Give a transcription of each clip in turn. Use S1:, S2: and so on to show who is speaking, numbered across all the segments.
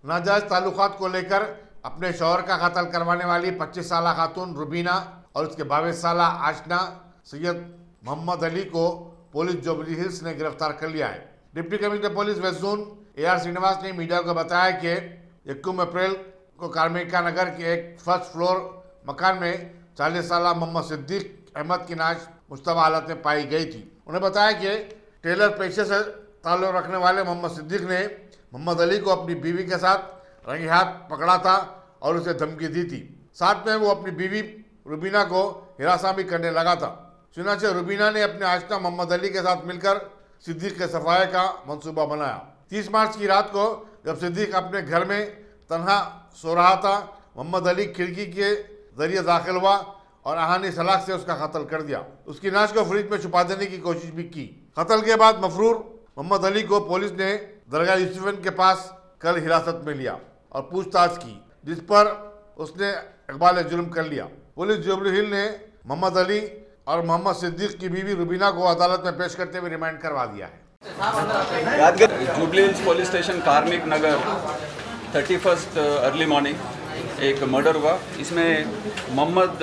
S1: नाजायज ताल्लुकात को लेकर अपने शौहर का कत्ल करवाने वाली 25 साल खातून रुबीना और उसके 22 साल आशना सैयद मोहम्मद अली को पुलिस जुबली हिल्स ने गिरफ्तार कर लिया है। Deputy commissioner police west zone AR Srinivas ने मीडिया को बताया कि 21 अप्रैल को कार्मिका नगर के एक फर्स्ट फ्लोर मकान में 40 साल मोहम्मद सिद्दीक अहमद की नाश मुश्तबा हालत में पाई गई थी। उन्हें बताया कि टेलर पेशे से ताल्लुक रखने वाले मोहम्मद सिद्दीक ने मोहम्मद अली को अपनी बीवी के साथ रंगे हाथ पकड़ा था और उसे धमकी दी थी। साथ में वो अपनी बीवी रुबीना को हिरासा भी करने लगा था। चुनाचे रुबीना ने अपने आशना मोहम्मद अली के साथ मिलकर सिद्दीक के सफाये का मंसूबा बनाया। 30 मार्च की रात को जब सिद्दीक अपने घर में तन्हा सो रहा था, मोहम्मद अली खिड़की के जरिए दाखिल हुआ और आहानी सलाख से उसका कत्ल कर दिया। उसकी नाश को फ्रिज में छुपा देने की कोशिश भी की। कत्ल के बाद मफरूर मोहम्मद अली को पुलिस ने दरगाह यूसुफन के पास कल हिरासत में लिया और पूछताछ की, जिस पर उसने इकबाल जुल्म कर लिया। पुलिस जुबली हिल ने मोहम्मद अली और मोहम्मद सिद्दीक की बीवी रुबीना को अदालत में पेश करते हुए रिमांड करवा दिया है।
S2: जुबली हिल्स पुलिस स्टेशन कार्मिक नगर 31 अर्ली मॉर्निंग एक मर्डर हुआ। इसमें मोहम्मद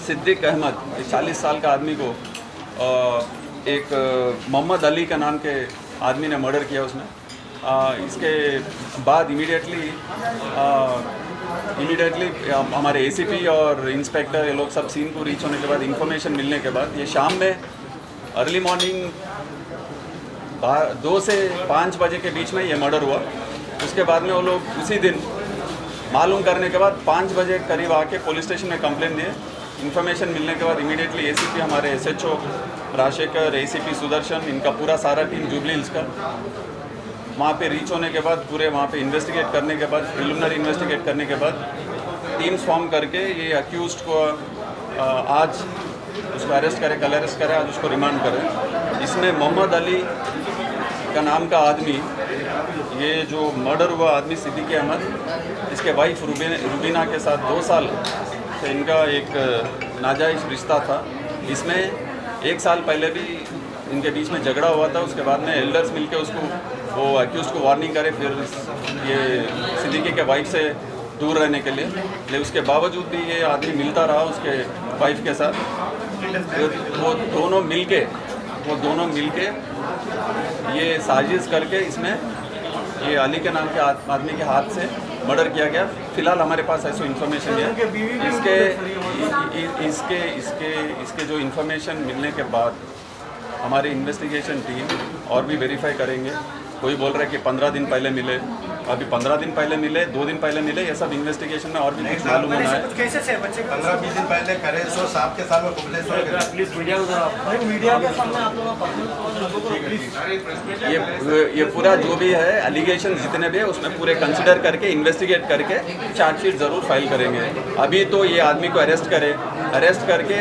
S2: सिद्दीक अहमद 40 साल का आदमी को एक मोहम्मद अली का नाम के आदमी ने मर्डर किया उसने। इसके बाद इमीडिएटली हमारे ACP और इंस्पेक्टर ये लोग सब सीन को रीच होने के बाद इंफॉर्मेशन मिलने के बाद ये शाम में अर्ली मॉर्निंग 2 से 5 बजे के बीच में ये मर्डर हुआ। उसके बाद में वो लोग उसी दिन मालूम करने के बाद 5 बजे करीब आके पुलिस स्टेशन में कंप्लेंट दिए। इन्फॉर्मेशन मिलने के बाद इमीडिएटली ACP हमारे SHO राजशेखर, ACP सुदर्शन, इनका पूरा सारा टीम जुबली हिल्स का वहाँ पे रीच होने के बाद पूरे वहाँ पे इन्वेस्टिगेट करने के बाद प्रिलिमिनरी इन्वेस्टिगेट करने के बाद टीम्स फॉर्म करके ये अक्यूज्ड को आज उसको अरेस्ट करें, कल अरेस्ट करें, आज उसको रिमांड करें। इसमें मोहम्मद अली का नाम का आदमी, ये जो मर्डर हुआ आदमी सिद्दीक अहमद, इसके वाइफ रुबीना के साथ 2 साल से इनका एक नाजायज़ रिश्ता था। इसमें 1 साल पहले भी इनके बीच में झगड़ा हुआ था। उसके बाद में एल्डर्स मिलके उसको वो अक्यूज़ को वार्निंग करे फिर ये सिद्दीकी के वाइफ से दूर रहने के लिए, लेकिन उसके बावजूद भी ये आदमी मिलता रहा उसके वाइफ के साथ। वो दोनों मिलके ये साजिश करके इसमें ये अली के नाम के आदमी के हाथ से मर्डर किया गया। फिलहाल हमारे पास ऐसी इन्फॉर्मेशन है। इसके जो इन्फॉर्मेशन मिलने के बाद हमारी इन्वेस्टिगेशन टीम और भी वेरीफाई करेंगे। कोई बोल रहा है कि 15 दिन पहले मिले, अभी 15 दिन पहले मिले, 2 दिन पहले मिले, ये सब इन्वेस्टिगेशन में और भी कुछ मालूम होना है।
S3: 15-20 दिन पहले करे सो साहब के साथ में प्लीज मीडिया के सामने आप लोग
S2: ये पूरा जो भी है एलिगेशन जितने भी है उसमें पूरे कंसिडर करके इन्वेस्टिगेट करके चार्जशीट ज़रूर फाइल करेंगे। अभी तो ये आदमी को अरेस्ट करके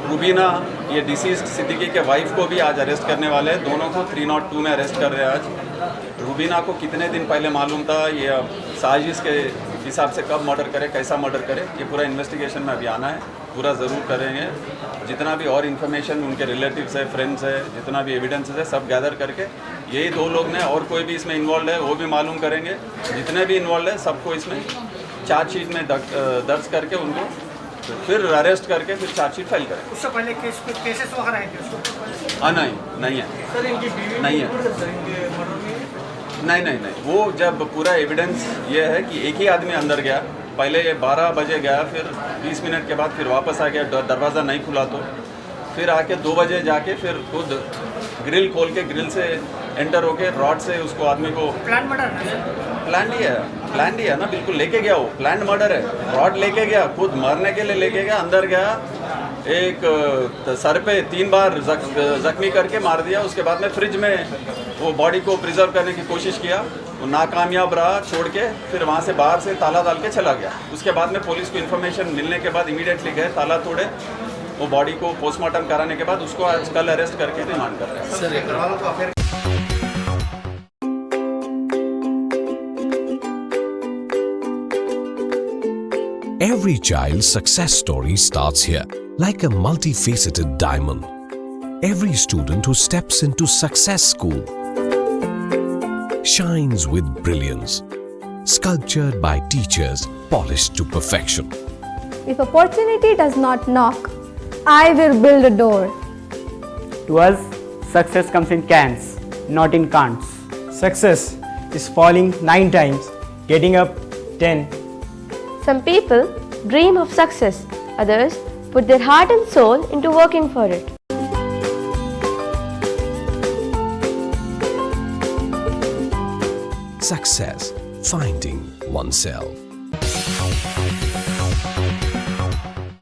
S2: रुबीना ये डिसीज सिद्दीकी के वाइफ को भी आज अरेस्ट करने वाले हैं। दोनों को 302 में अरेस्ट कर रहे हैं आज। रुबीना को कितने दिन पहले मालूम था ये साजिश के हिसाब से कब मर्डर करे, कैसा मर्डर करे, ये पूरा इन्वेस्टिगेशन में अभी आना है, पूरा ज़रूर करेंगे। जितना भी और इन्फॉर्मेशन उनके रिलेटिव्स है, फ्रेंड्स है, जितना भी एविडेंसेस है सब गैदर करके यही 2 लोग ने और कोई भी इसमें इन्वॉल्व है वो भी मालूम करेंगे। जितने भी इन्वॉल्व है सबको इसमें चार्जशीट में दर्ज करके उनको फिर अरेस्ट करके फिर चार्जशीट फाइल करें।
S3: उससे पहले केसेस वगैरह हैं क्या?
S2: नहीं है
S3: सर, इनकी बीवी
S2: नहीं है। नहीं, वो जब पूरा एविडेंस ये है कि एक ही आदमी अंदर गया, पहले 12 बजे गया, फिर 20 मिनट के बाद फिर वापस आ गया, दरवाज़ा नहीं खुला तो फिर आके 2 बजे जाके फिर खुद ग्रिल खोल के ग्रिल से एंटर होके रॉड से उसको आदमी को प्लान लिया ना, बिल्कुल लेके गया, वो प्लान मर्डर है। रॉड लेके गया, खुद मरने के लिए लेके गया, अंदर गया, एक सर पे 3 बार जख्मी करके मार दिया। उसके बाद में फ्रिज में वो बॉडी को प्रिजर्व करने की कोशिश किया, वो नाकामयाब रहा, छोड़ के फिर वहाँ से बाहर से ताला डाल के चला गया। उसके बाद में पुलिस को इन्फॉर्मेशन मिलने के बाद इमीडिएटली गए, ताला तोड़े, वो बॉडी को पोस्टमार्टम कराने के बाद उसको आज कल अरेस्ट करके रिमांड कर रहे हैं।
S4: Every child's success story starts here, like a multifaceted diamond. Every student who steps into Success School shines with brilliance. sculptured by teachers polished to perfection.
S5: If opportunity does not knock, I will build a door.
S6: To us, success comes in cans, not in can'ts.
S7: Success is falling 9 times, getting up 10.
S8: Some people dream of success, others put their heart and soul into working for it.
S4: Success, finding oneself.